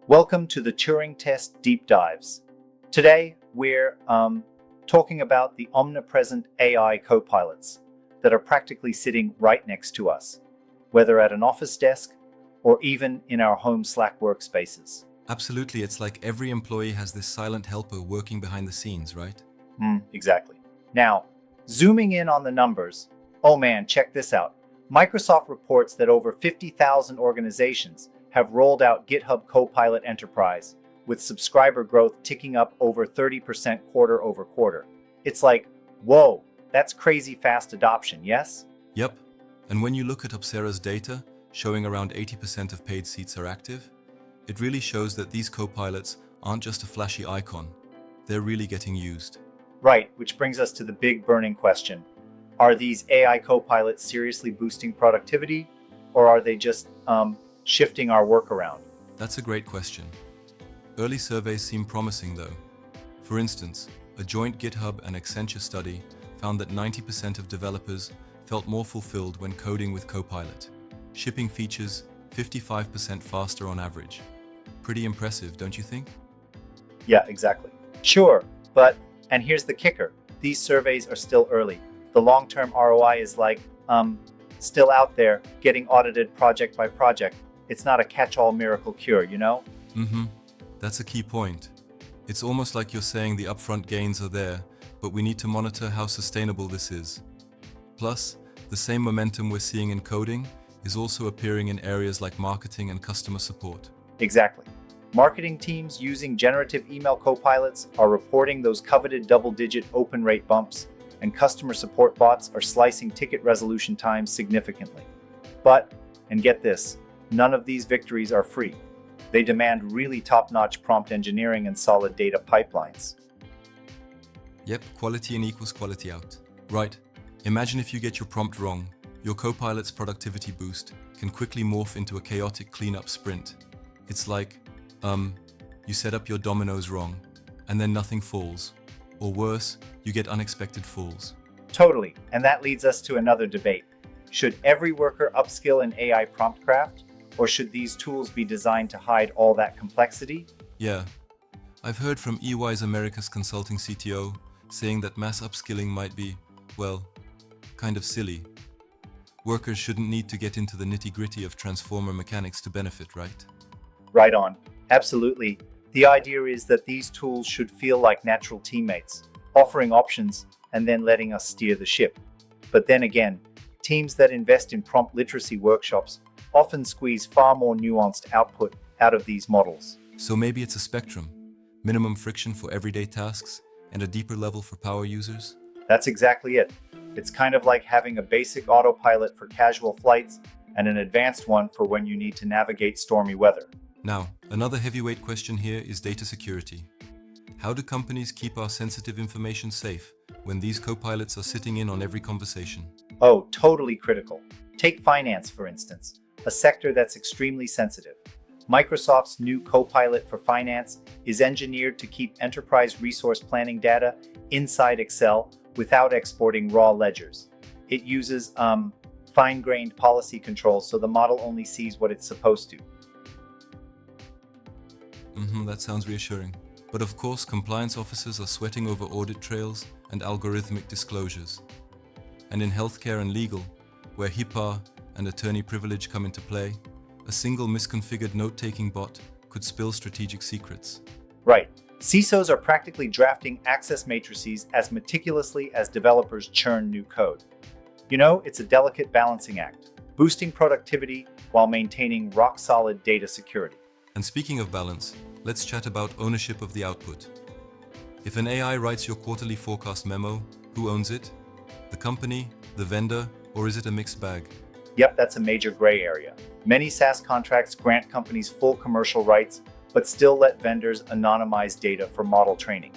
Welcome to the Turing Test Deep Dives. Today, we're talking about the omnipresent AI copilots that are practically sitting right next to us, whether at an office desk or even in our home Slack workspaces. Absolutely, it's like every employee has this silent helper working behind the scenes, right? Exactly. Now, zooming in on the numbers, oh man, check this out. Microsoft reports that over 50,000 organizations have rolled out GitHub Copilot Enterprise, with subscriber growth ticking up over 30% quarter over quarter. It's like, whoa, that's crazy fast adoption, yes? Yep. And when you look at Opsera's data, showing around 80% of paid seats are active, it really shows that these copilots aren't just a flashy icon. They're really getting used. Right, which brings us to the big burning question. Are these AI copilots seriously boosting productivity, or are they just shifting our work around? That's a great question. Early surveys seem promising though. For instance, a joint GitHub and Accenture study found that 90% of developers felt more fulfilled when coding with Copilot, shipping features 55% faster on average. Pretty impressive, don't you think? Yeah, exactly. Sure, and here's the kicker. These surveys are still early. The long-term ROI is still out there, getting audited project by project. It's not a catch-all miracle cure, you know? That's a key point. It's almost like you're saying the upfront gains are there, but we need to monitor how sustainable this is. Plus, the same momentum we're seeing in coding is also appearing in areas like marketing and customer support. Exactly. Marketing teams using generative email copilots are reporting those coveted double-digit open rate bumps, and customer support bots are slicing ticket resolution times significantly. But, and get this, none of these victories are free. They demand really top-notch prompt engineering and solid data pipelines. Yep, quality in equals quality out. Right. Imagine if you get your prompt wrong, your Copilot's productivity boost can quickly morph into a chaotic cleanup sprint. It's like, you set up your dominoes wrong, and then nothing falls. Or worse, you get unexpected falls. Totally, and that leads us to another debate. Should every worker upskill in AI prompt craft, or should these tools be designed to hide all that complexity? Yeah, I've heard from EY's America's consulting CTO saying that mass upskilling might be, well, kind of silly. Workers shouldn't need to get into the nitty-gritty of transformer mechanics to benefit, right? Right on. Absolutely. The idea is that these tools should feel like natural teammates, offering options and then letting us steer the ship. But then again, teams that invest in prompt literacy workshops often squeeze far more nuanced output out of these models. So maybe it's a spectrum, minimum friction for everyday tasks and a deeper level for power users? That's exactly it. It's kind of like having a basic autopilot for casual flights and an advanced one for when you need to navigate stormy weather. Now, another heavyweight question here is data security. How do companies keep our sensitive information safe when these copilots are sitting in on every conversation? Oh, totally critical. Take finance, for instance, a sector that's extremely sensitive. Microsoft's new Copilot for Finance is engineered to keep enterprise resource planning data inside Excel without exporting raw ledgers. It uses fine-grained policy controls so the model only sees what it's supposed to. That sounds reassuring. But of course, compliance officers are sweating over audit trails and algorithmic disclosures. And in healthcare and legal, where HIPAA and attorney privilege come into play, a single misconfigured note-taking bot could spill strategic secrets. Right. CISOs are practically drafting access matrices as meticulously as developers churn new code. You know, it's a delicate balancing act, boosting productivity while maintaining rock-solid data security. And speaking of balance, let's chat about ownership of the output. If an AI writes your quarterly forecast memo, who owns it? The company, the vendor, or is it a mixed bag? Yep, that's a major gray area. Many SaaS contracts grant companies full commercial rights, but still let vendors anonymize data for model training.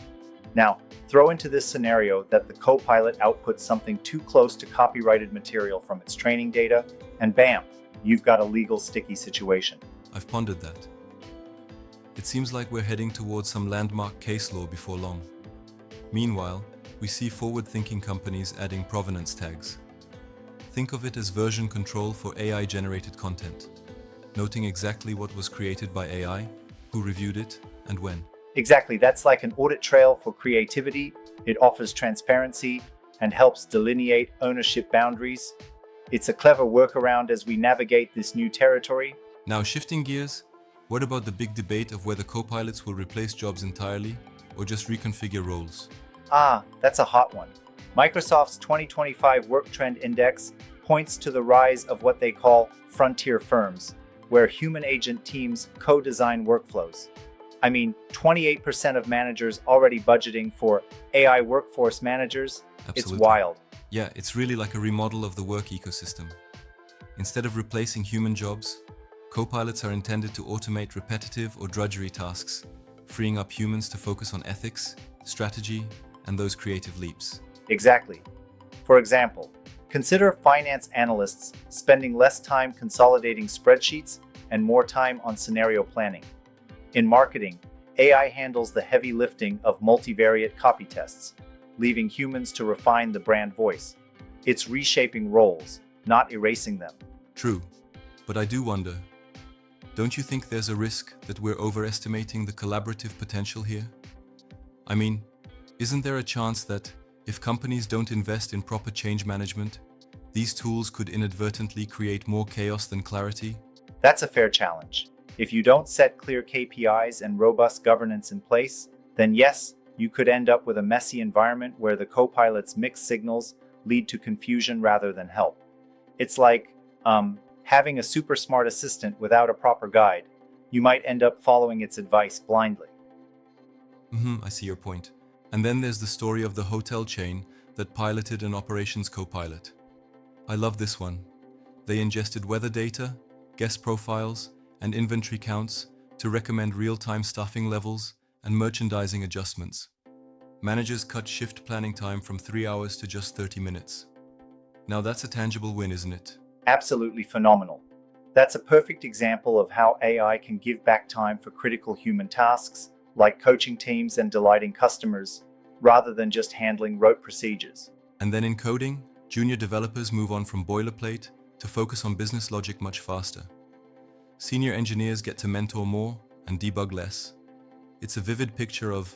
Now, throw into this scenario that the Copilot outputs something too close to copyrighted material from its training data, and bam, you've got a legal sticky situation. I've pondered that. It seems like we're heading towards some landmark case law before long. Meanwhile, we see forward-thinking companies adding provenance tags. Think of it as version control for AI-generated content, noting exactly what was created by AI who reviewed it, and when. Exactly, that's like an audit trail for creativity. It offers transparency and helps delineate ownership boundaries. It's a clever workaround as we navigate this new territory. Now, shifting gears, what about the big debate of whether copilots will replace jobs entirely or just reconfigure roles? That's a hot one. Microsoft's 2025 Work Trend Index points to the rise of what they call frontier firms, where human agent teams co-design workflows. 28% of managers already budgeting for AI workforce managers. Absolutely. It's wild. Yeah, it's really like a remodel of the work ecosystem. Instead of replacing human jobs, copilots are intended to automate repetitive or drudgery tasks, freeing up humans to focus on ethics, strategy, and those creative leaps. Exactly. For example, consider finance analysts spending less time consolidating spreadsheets and more time on scenario planning. In marketing, AI handles the heavy lifting of multivariate copy tests, leaving humans to refine the brand voice. It's reshaping roles, not erasing them. True, but I do wonder, don't you think there's a risk that we're overestimating the collaborative potential here? Isn't there a chance that, if companies don't invest in proper change management, these tools could inadvertently create more chaos than clarity? That's a fair challenge. If you don't set clear KPIs and robust governance in place, then yes, you could end up with a messy environment where the copilot's mixed signals lead to confusion rather than help. It's like having a super smart assistant without a proper guide. You might end up following its advice blindly. I see your point. And then there's the story of the hotel chain that piloted an operations copilot. I love this one. They ingested weather data, guest profiles, and inventory counts to recommend real-time staffing levels and merchandising adjustments. Managers cut shift planning time from 3 hours to just 30 minutes. Now that's a tangible win, isn't it? Absolutely phenomenal. That's a perfect example of how AI can give back time for critical human tasks, like coaching teams and delighting customers, rather than just handling rote procedures. And then in coding, junior developers move on from boilerplate to focus on business logic much faster. Senior engineers get to mentor more and debug less. It's a vivid picture of,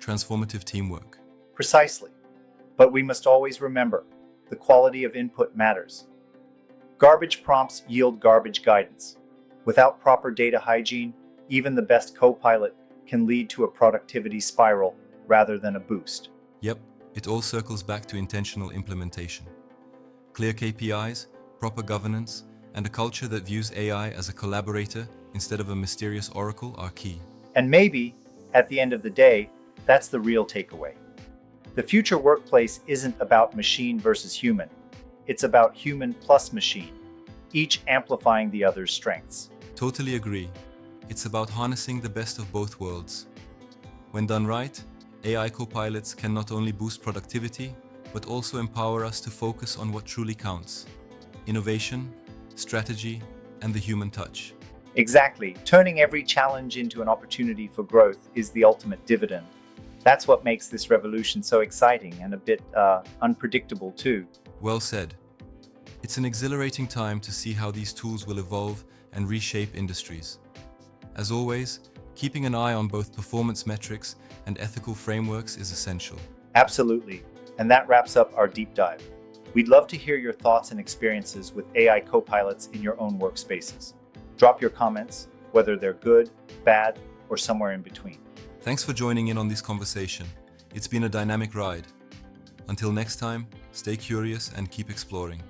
transformative teamwork. Precisely. But we must always remember, the quality of input matters. Garbage prompts yield garbage guidance. Without proper data hygiene, even the best copilot can lead to a productivity spiral rather than a boost. Yep, it all circles back to intentional implementation. Clear KPIs, proper governance, and a culture that views AI as a collaborator instead of a mysterious oracle are key. And maybe, at the end of the day, that's the real takeaway. The future workplace isn't about machine versus human. It's about human plus machine, each amplifying the other's strengths. Totally agree. It's about harnessing the best of both worlds. When done right, AI copilots can not only boost productivity, but also empower us to focus on what truly counts: innovation, strategy, and the human touch. Exactly. Turning every challenge into an opportunity for growth is the ultimate dividend. That's what makes this revolution so exciting and a bit unpredictable too. Well said. It's an exhilarating time to see how these tools will evolve and reshape industries. As always, keeping an eye on both performance metrics and ethical frameworks is essential. Absolutely. And that wraps up our deep dive. We'd love to hear your thoughts and experiences with AI copilots in your own workspaces. Drop your comments, whether they're good, bad, or somewhere in between. Thanks for joining in on this conversation. It's been a dynamic ride. Until next time, stay curious and keep exploring.